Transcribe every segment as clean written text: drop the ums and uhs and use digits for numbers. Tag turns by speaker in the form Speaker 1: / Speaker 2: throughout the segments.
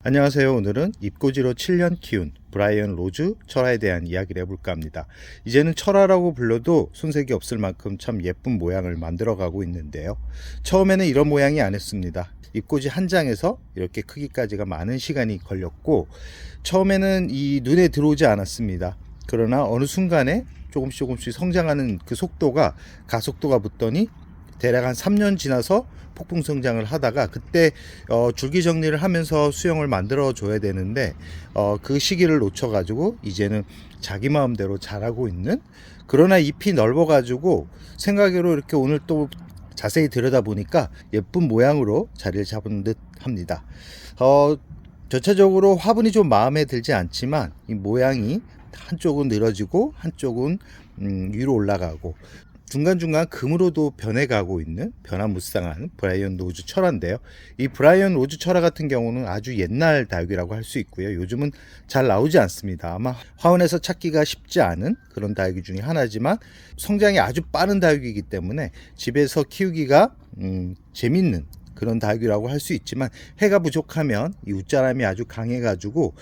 Speaker 1: 안녕하세요. 오늘은 잎꽂이로 7년 키운 브라이언 로즈 철화에 대한 이야기를 해볼까 합니다. 이제는 철화라고 불러도 손색이 없을 만큼 참 예쁜 모양을 만들어가고 있는데요. 처음에는 이런 모양이 아니었습니다. 잎꽂이 한 장에서 이렇게 크기까지가 많은 시간이 걸렸고, 처음에는 이 눈에 들어오지 않았습니다. 그러나 어느 순간에 조금씩 성장하는 그 속도가 가속도가 붙더니 대략 한 3년 지나서 폭풍 성장을 하다가, 그때 줄기 정리를 하면서 수영을 만들어 줘야 되는데 그 시기를 놓쳐 가지고 이제는 자기 마음대로 자라고 있는, 그러나 잎이 넓어 가지고 생각외로 이렇게 오늘 또 자세히 들여다 보니까 예쁜 모양으로 자리를 잡은 듯 합니다. 전체적으로 화분이 좀 마음에 들지 않지만 이 모양이 한쪽은 늘어지고 한쪽은 위로 올라가고 중간중간 금으로도 변해가고 있는 변화무쌍한 브라이언 로즈 철화인데요. 이 브라이언 로즈 철화 같은 경우는 아주 옛날 다육이라고 할 수 있고요. 요즘은 잘 나오지 않습니다. 아마 화원에서 찾기가 쉽지 않은 그런 다육이 중에 하나지만 성장이 아주 빠른 다육이기 때문에 집에서 키우기가 재밌는 그런 다육이라고 할 수 있지만, 해가 부족하면 이 웃자람이 아주 강해가지고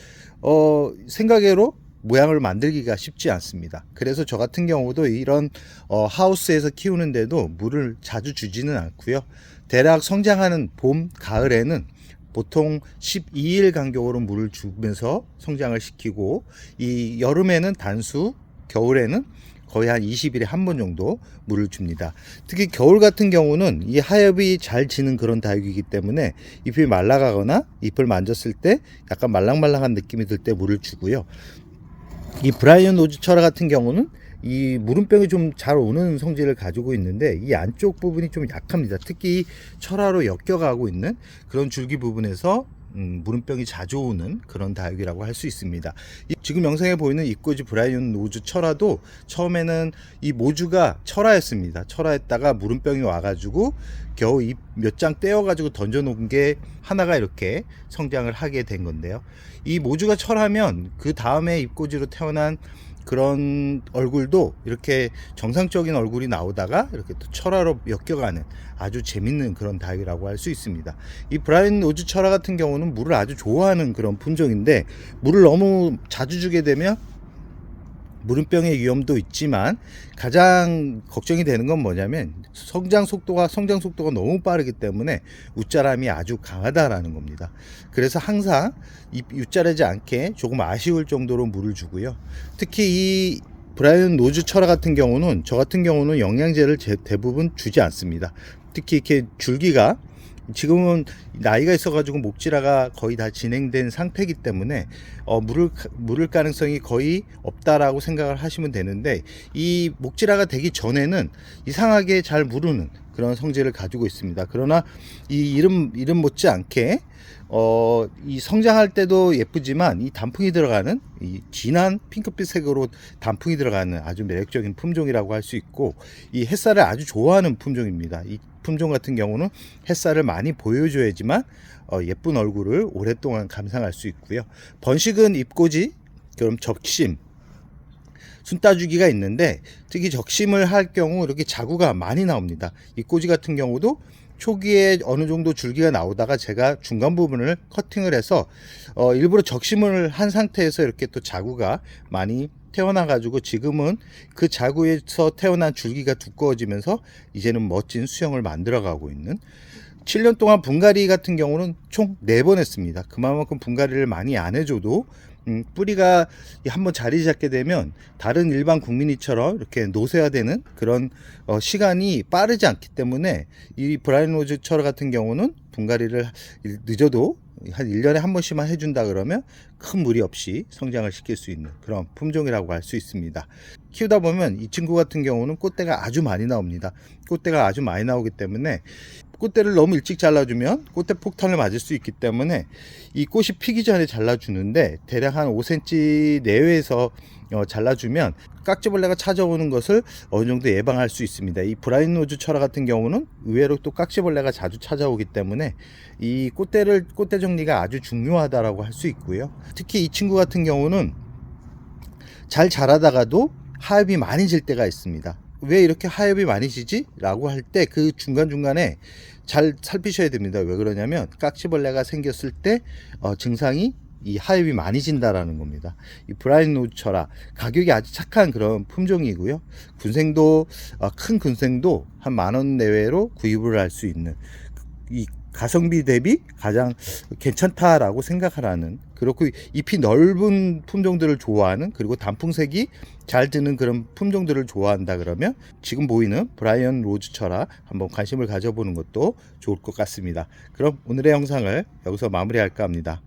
Speaker 1: 생각외로 모양을 만들기가 쉽지 않습니다. 그래서 저 같은 경우도 이런 하우스에서 키우는데도 물을 자주 주지는 않고요. 대략 성장하는 봄, 가을에는 보통 12일 간격으로 물을 주면서 성장을 시키고, 이 여름에는 단수, 겨울에는 거의 한 20일에 한 번 정도 물을 줍니다. 특히 겨울 같은 경우는 이 하엽이 잘 지는 그런 다육이기 때문에 잎이 말라가거나 잎을 만졌을 때 약간 말랑말랑한 느낌이 들 때 물을 주고요. 이 브라이언 로즈 철화 같은 경우는 이 무름병이 좀 잘 오는 성질을 가지고 있는데, 이 안쪽 부분이 좀 약합니다. 특히 철화로 엮여가고 있는 그런 줄기 부분에서 무름병이 자주 오는 그런 다육이라고 할 수 있습니다. 지금 영상에 보이는 잎꽂이 브라이언 로즈 철화도 처음에는 이 모주가 철화였습니다. 철화했다가 무름병이 와가지고 겨우 잎 몇 장 떼어가지고 던져놓은 게 하나가 이렇게 성장을 하게 된 건데요. 이 모주가 철하면 그 다음에 잎꽂이로 태어난 그런 얼굴도 이렇게 정상적인 얼굴이 나오다가 이렇게 또 철화로 엮여가는 아주 재밌는 그런 다육이라고 할 수 있습니다. 이 브라이언 로즈 철화 같은 경우는 물을 아주 좋아하는 그런 품종인데, 물을 너무 자주 주게 되면 무름병의 위험도 있지만 가장 걱정이 되는 건 뭐냐면 성장 속도가 너무 빠르기 때문에 웃자람이 아주 강하다라는 겁니다. 그래서 항상 웃자라지 않게 조금 아쉬울 정도로 물을 주고요. 특히 이 브라이언 로즈 철화 같은 경우는 저 같은 경우는 영양제를 대부분 주지 않습니다. 특히 이렇게 줄기가 지금은 나이가 있어가지고 목질화가 거의 다 진행된 상태이기 때문에 물을 가능성이 거의 없다라고 생각을 하시면 되는데, 이 목질화가 되기 전에는 이상하게 잘 무르는 그런 성질을 가지고 있습니다. 그러나 이 이름 못지않게 이 성장할 때도 예쁘지만 이 단풍이 들어가는 이 진한 핑크빛 색으로 단풍이 들어가는 아주 매력적인 품종이라고 할 수 있고, 이 햇살을 아주 좋아하는 품종입니다. 이 품종 같은 경우는 햇살을 많이 보여줘야지만 예쁜 얼굴을 오랫동안 감상할 수 있고요. 번식은 잎꽂이, 그럼 적심, 순따주기가 있는데, 특히 적심을 할 경우 이렇게 자구가 많이 나옵니다. 잎꽂이 같은 경우도 초기에 어느 정도 줄기가 나오다가 제가 중간 부분을 커팅을 해서 일부러 적심을 한 상태에서 이렇게 또 자구가 많이 태어나 가지고 지금은 그 자구에서 태어난 줄기가 두꺼워지면서 이제는 멋진 수영을 만들어 가고 있는, 7년 동안 분갈이 같은 경우는 총 4번 했습니다. 그만큼 분갈이를 많이 안 해줘도 뿌리가 한번 자리 잡게 되면 다른 일반 국민이처럼 이렇게 노쇠화되는 그런 시간이 빠르지 않기 때문에 이 브라이언 로즈 철화 같은 경우는 분갈이를 늦어도 한 1년에 한 번씩만 해준다 그러면 큰 무리 없이 성장을 시킬 수 있는 그런 품종이라고 할 수 있습니다. 키우다 보면 이 친구 같은 경우는 꽃대가 아주 많이 나옵니다. 꽃대가 아주 많이 나오기 때문에 꽃대를 너무 일찍 잘라주면 꽃대 폭탄을 맞을 수 있기 때문에 이 꽃이 피기 전에 잘라주는데, 대략 한 5cm 내외에서 잘라주면 깍지벌레가 찾아오는 것을 어느 정도 예방할 수 있습니다. 이 브라이언 로즈 철화 같은 경우는 의외로 또 깍지벌레가 자주 찾아오기 때문에 이 꽃대 정리가 아주 중요하다라고 할 수 있고요. 특히 이 친구 같은 경우는 잘 자라다가도 하엽이 많이 질 때가 있습니다. 왜 이렇게 하엽이 많이 지지? 라고 할 때 그 중간중간에 잘 살피셔야 됩니다. 왜 그러냐면 깍지벌레가 생겼을 때 증상이 이 하엽이 많이 진다라는 겁니다. 이 브라이언 로즈 철아 가격이 아주 착한 그런 품종이고요. 군생도 큰 군생도 한 10,000원 내외로 구입을 할 수 있는 이 가성비 대비 가장 괜찮다라고 생각하라는, 그렇고 잎이 넓은 품종들을 좋아하는, 그리고 단풍색이 잘 드는 그런 품종들을 좋아한다 그러면 지금 보이는 브라이언 로즈 철아 한번 관심을 가져보는 것도 좋을 것 같습니다. 그럼 오늘의 영상을 여기서 마무리할까 합니다.